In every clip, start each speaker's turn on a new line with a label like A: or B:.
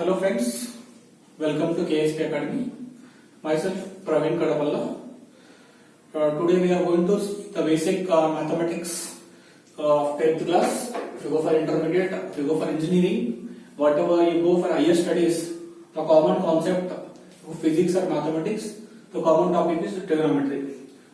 A: Hello friends, welcome to KSP Academy. Myself Praveen Kadapalla. Today we are going to see the basic mathematics of 10th class. If you go for intermediate, if you go for engineering, whatever you go for higher studies, the common concept of physics or mathematics, the common topic is trigonometry.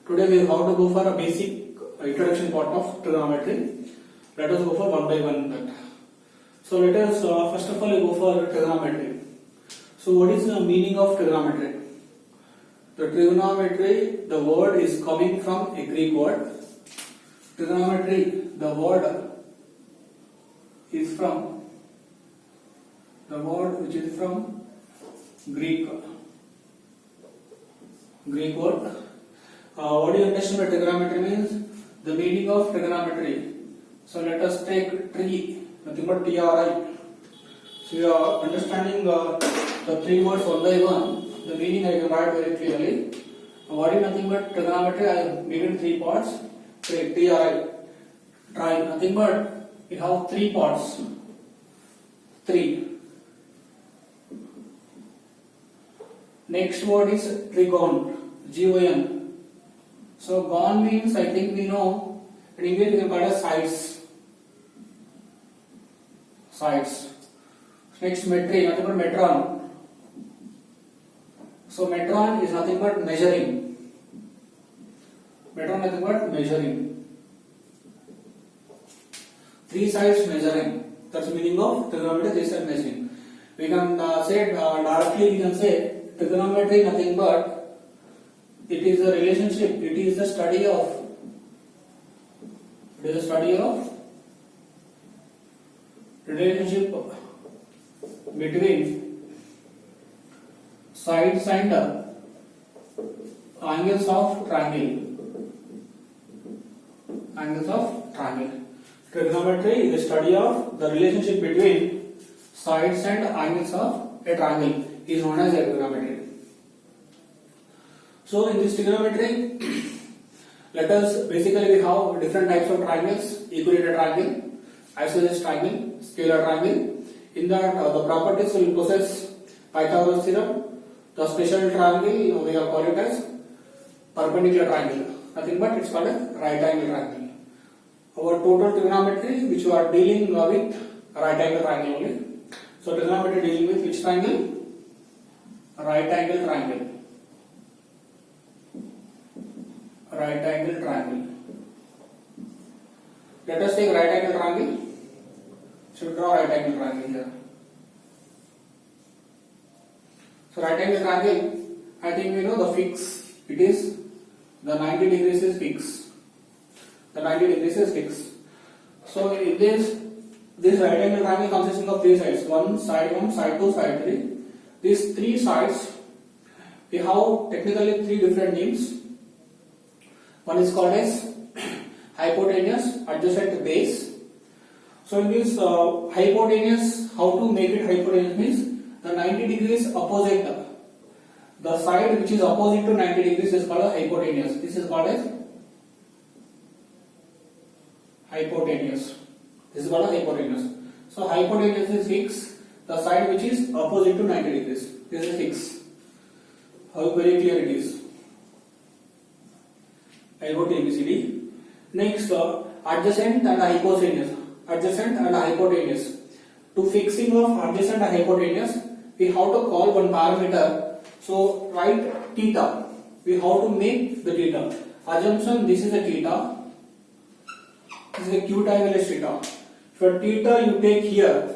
A: Today we have to go for a basic introduction part of trigonometry. Let us go for one by one. So let us first of all go for trigonometry. So what is the meaning of trigonometry? The trigonometry, the word is coming from a Greek word. Trigonometry, the word is from Greek word. What do you understand by trigonometry means? The meaning of trigonometry. So let us take tree. Nothing but TRI. So you are understanding the three words one by one. The meaning I can write very clearly. What is nothing but trigonometry? I have given three parts. Take TRI. Try nothing but we have three parts. Three. Next word is trigon. GON. So gon means I think we know. In English we can call it sides. Next metri, nothing but metron. So metron is nothing but measuring. Metron nothing but measuring. Three sides measuring. That's the meaning of trigonometry. Three sides measuring. We can say directly. We can say trigonometry nothing but it is a relationship. It is the study of. It is the study of relationship between sides and angles of triangle. Angles of triangle. Trigonometry is the study of the relationship between sides and angles of a triangle. Is known as trigonometry. So in this trigonometry, let us basically we have different types of triangles: equilateral triangle, isosceles triangle, scalar triangle. In that the properties will possess Pythagoras theorem. The special triangle we are called it as perpendicular triangle. Nothing but it's called a right angle triangle. Our total trigonometry which we are dealing with right angle triangle only. So trigonometry dealing with which triangle? Right angle triangle. Right angle triangle. Let us take right angle triangle. So draw right angle triangle here. So right angle triangle, I think we know the fix. It is the 90 degrees is fix. The 90 degrees is fix. So in this right angle triangle consisting of three sides. One, side 2, side 3. These three sides, we have technically three different names. One is called as hypotenuse, adjacent, base. So in this hypotenuse, how to make it hypotenuse means the 90 degrees opposite. The side which is opposite to 90 degrees is called as hypotenuse. This is called as hypotenuse. This is called as hypotenuse. So hypotenuse is fixed. The side which is opposite to 90 degrees. This is fixed. How very clear it is. I wrote ABCD. Next, adjacent and hypotenuse. Adjacent and hypotenuse. To fixing of adjacent and hypotenuse, we have to call one parameter. So write theta. We have to make the theta. Assumption this is a theta. This is a Q triangle is theta. For theta you take here.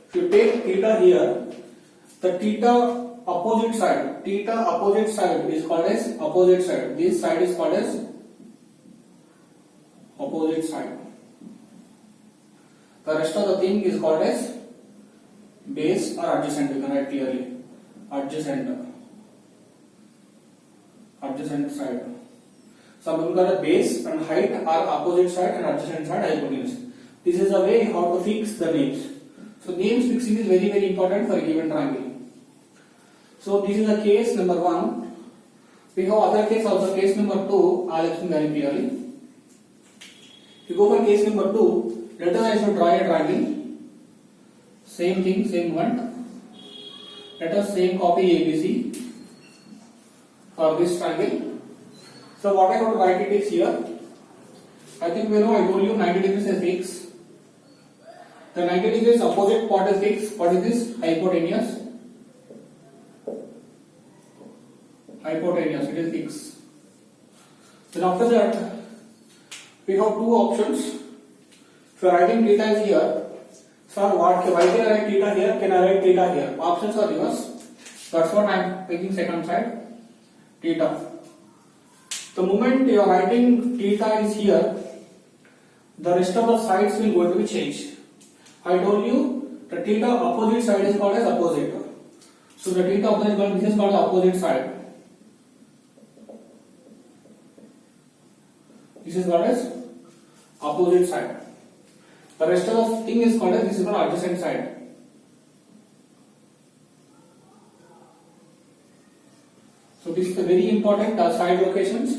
A: If you take theta here, the theta opposite side. Theta opposite side is called as opposite side. This side is called as opposite side. The rest of the thing is called as base or adjacent. You can write clearly. Adjacent. Adjacent side. Some people call it base and height are opposite side and adjacent side hypotenuse. This is the way how to fix the names. So names fixing is very very important for a given triangle. So this is the case number 1. We have other case also. Case number 2. I'll explain very clearly. If you go for case number 2, let us I should draw a triangle. Same thing, same one. Let us say copy ABC for this triangle. So what I have to write it is here. I think we know, I told you 90 degrees is fixed. The 90 degrees opposite part is fixed. What is this? Hypotenuse. Hypotenuse, it is fixed. Then after that, we have two options. If you are writing theta is here, sir, why can I write theta here? Can I write theta here? Options are reverse. That's what I am taking second side, theta. The moment you are writing theta is here, the rest of the sides will going to be changed. I told you the theta opposite side is called as opposite. So the theta opposite, this is called opposite side. This is called as opposite side. The rest of the thing is called as, this is called adjacent side. So this is the very important side locations,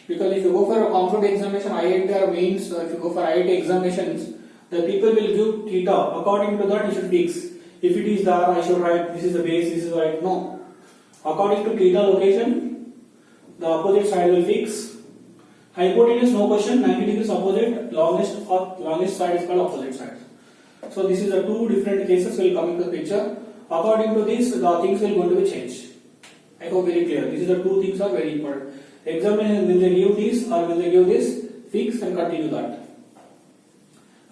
A: because if you go for a competitive examination, IIT or mains, if you go for IIT examinations, the people will give theta. According to that, you should fix. If it is there, I should write this is the base, this is right. No. According to theta location, the opposite side will fix. Hypotenuse, no question. 90 degrees opposite, longest side is called opposite side. So this is the two different cases will come into the picture. According to this, the things will going to be changed. I hope very clear. These are the two things are very important. Examination, will they give this or will they give this? Fix and continue that.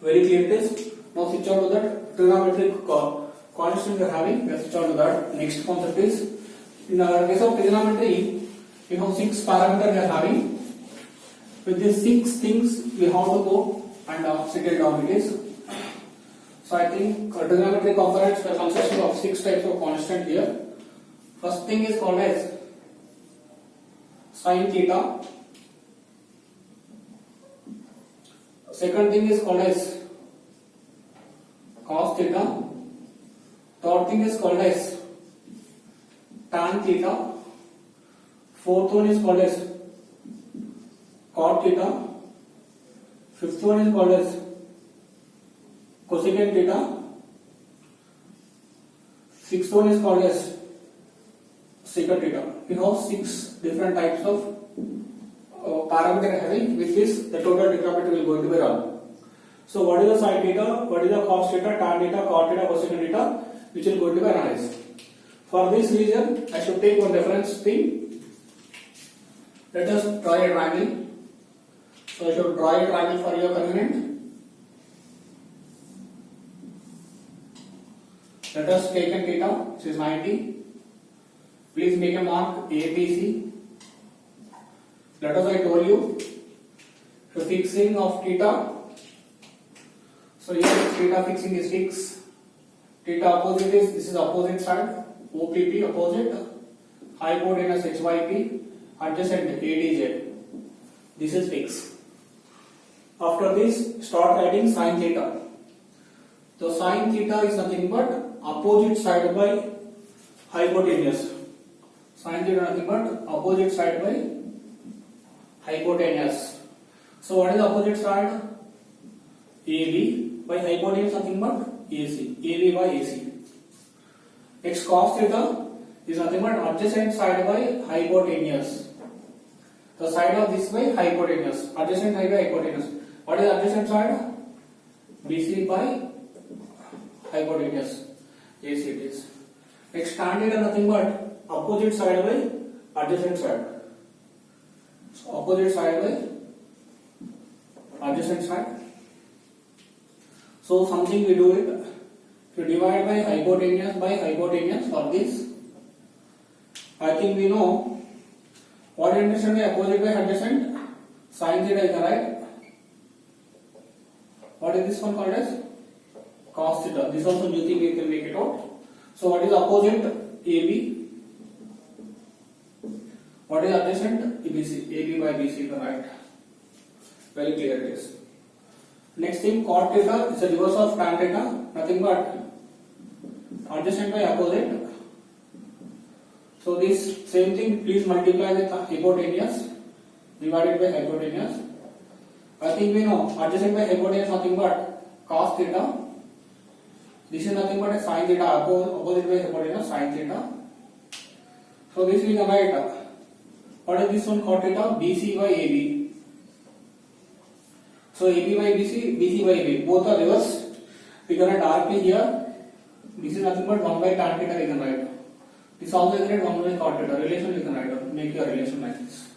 A: Very clear it is. Now switch on to that trigonometric constant we are having. We have switch on to that. Next concept is, in our case of trigonometry, we have 6 parameters we are having. With these 6 things we have to go and settle down it is. So I think trigonometric components are consisting of 6 types of constant here. First thing is called as sin theta. Second thing is called as cos theta. Third thing is called as tan theta. Fourth one is called as cot theta. Fifth one is called as cosecant theta. Sixth one is called as secant theta. We have 6 different types of parameter having, with this the total trigonometry will going to be run. So what is the sin theta, what is the cos theta, tan theta, cot theta, cosecant theta, which will going to be analyzed. For this reason, I should take one reference thing. Let us draw a triangle. So I should draw a triangle for your convenience. Let us take a theta, which is 90. Please make a mark ABC. Let us, I told you, the fixing of theta. So here theta fixing is fixed. Theta opposite is, this is opposite side, OPP opposite, hypotenuse HYP, adjacent ADJ. This is fixed. After this, start adding sin theta. The sin theta is nothing but opposite side by hypotenuse. Sin theta nothing but opposite side by hypotenuse. So what is the opposite side? AB by hypotenuse nothing but AC. AB by AC. Next, cos theta is nothing but adjacent side by hypotenuse. The side of this by hypotenuse. Adjacent side by hypotenuse. What is adjacent side? BC by hypotenuse. AC it is. Next, tan theta nothing but opposite side by adjacent side. So opposite side by adjacent side. So something we do it. If you divide by hypotenuse for this, I think we know what you understand by opposite by adjacent. Sin theta is the right. What is this one called as? Cos theta. This also new thing we can make it out. So what is opposite? AB. What is adjacent? ABC. AB by BC is the right. Very clear it is. Next thing, cot theta is the reverse of tan theta. Nothing but adjacent by opposite. So this same thing, please multiply with hypotenuse, divided by hypotenuse. I think we know adjacent by hypotenuse nothing but cos theta. This is nothing but a sin theta, opposite by hypotenuse sin theta. So this we can write. What is this one? Cot theta, BC by AB. So AB by BC, BC by AB, both are reversed. We can write directly here. This is nothing but 1 by tan theta we can write. This also is 1 by cot theta. Relation you can write. Make your relation like this.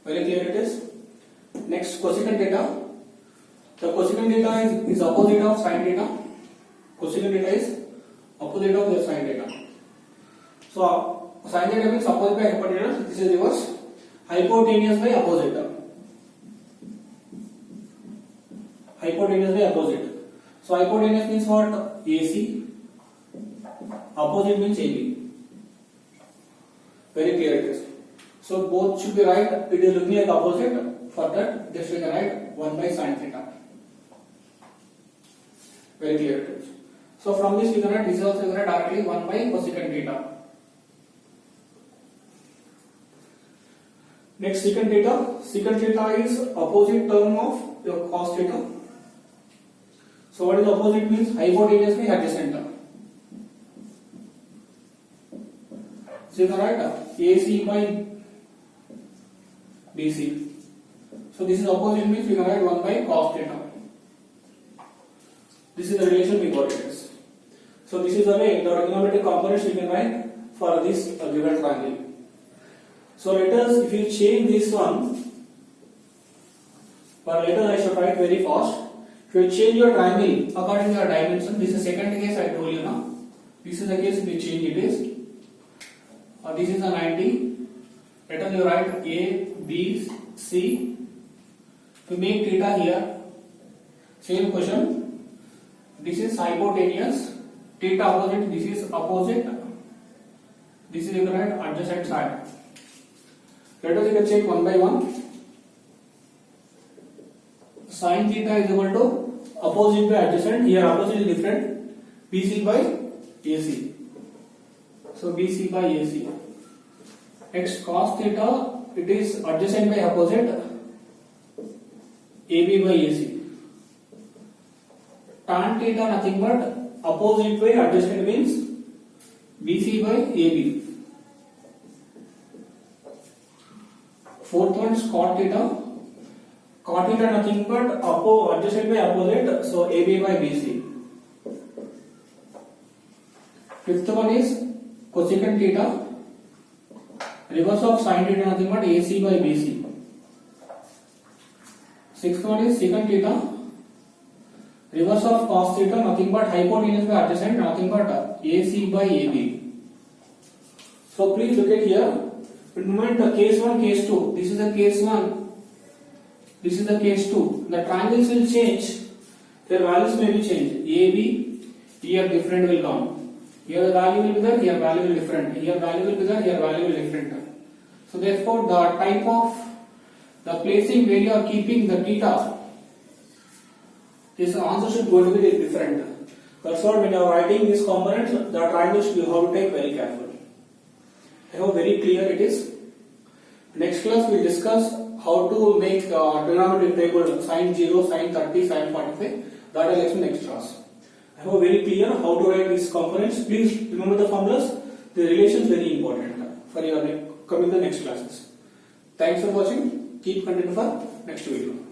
A: Very clear it is. Next, cosecant theta. The cosecant theta is opposite of sin theta. Cosecant theta is opposite of the sin theta. So sin theta means opposite by hypotenuse. This is reverse. Hypotenuse by opposite. Hypotenuse by opposite. So hypotenuse means what? AC. Opposite means AB. Very clear it is. So both should be right. It is looking like opposite. For that, this we can write 1 by sin theta. Very clear it is. So from this we can write this is also directly 1 by cosecant theta. Next, secant theta. Secant theta is opposite term of your cos theta. So what is opposite means? Hypotenuse by adjacent. So you can write AC by BC. So this is opposite means we can write 1 by cos theta. This is the relation we got it is. So this is the way the trigonometric components we can write for this given triangle. So let us, if you change this one, but later I should write very fast. If you change your triangle according to your dimension, this is the second case I told you now. This is the case we change it is. This is a 90. Let us you write A, B, C. To make theta here, same question. This is hypotenuse. Theta opposite. This is opposite. This is you can write adjacent side. Let us you can check one by one. Sin theta is equal to opposite by adjacent. Here opposite is different. BC by AC. So BC by AC. Next, cos theta, it is adjacent by opposite. AB by AC. Tan theta nothing but opposite by adjacent means BC by AB. Fourth one is cot theta. Cot theta nothing but adjacent by opposite, so AB by BC. Fifth one is cosecant theta. Reverse of sin theta nothing but AC by BC. Sixth one is secant theta. Reverse of cos theta nothing but hypotenuse by adjacent nothing but AC by AB. So please look at here. Remember case 1, case 2. This is the case 1. This is the case 2. The triangles will change. Their values may be changed. AB, here different will come. Here the value will be there, here value will be different. Here value will be there, here value will be different. So therefore the type of the placing where you are keeping the theta, this answer should going to be different. That's what when you are writing these components, the triangles you have to take very carefully. I hope very clear it is. Next class we will discuss how to make trigonometric table sin 0, sin 30, sin 45. That I will explain next class. I hope very clear how to write these components. Please remember the formulas. The relation is very important for your coming the next classes. Thanks for watching. Keep continuing for next video.